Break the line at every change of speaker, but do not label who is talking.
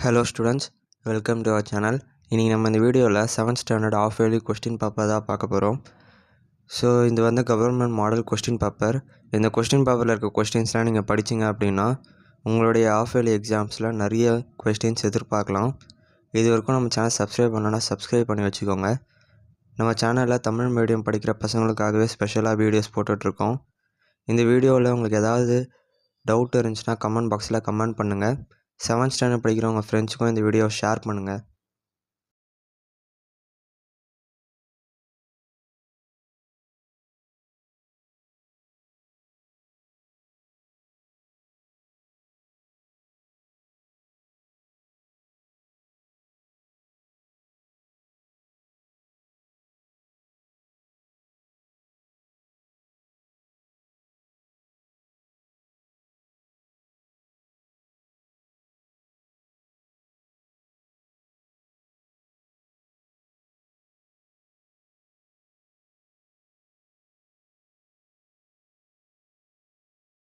Hello students, welcome to our channel. இன்றைக்கி நம்ம இந்த வீடியோவில் 7th standard of yearly question paper தான் பார்க்க போகிறோம். ஸோ இது வந்து கவர்மெண்ட் மாடல் கொஸ்டின் பேப்பர். இந்த கொஸ்டின் பேப்பரில் இருக்க கொஸ்டின்ஸ்லாம் நீங்கள் படிச்சிங்க அப்படின்னா உங்களுடைய ஆஃப் இயர்லி எக்ஸாம்ஸில் நிறைய கொஸ்டின்ஸ் எதிர்பார்க்கலாம். இது வரைக்கும் நம்ம சேனல் சப்ஸ்கிரைப் பண்ணோன்னா சப்ஸ்கிரைப் பண்ணி வச்சுக்கோங்க. நம்ம சேனலில் தமிழ் மீடியம் படிக்கிற பசங்களுக்காகவே ஸ்பெஷலாக வீடியோஸ் போட்டுட்ருக்கோம். இந்த வீடியோவில் உங்களுக்கு ஏதாவது டவுட் இருந்துச்சுன்னா கமெண்ட் பாக்ஸில் கமெண்ட் பண்ணுங்கள். 7th ஸ்டாண்டர்ட் படிக்கிற உங்கள் ஃப்ரெண்ட்ஸுக்கும் இந்த வீடியோவை ஷேர் பண்ணுங்கள்.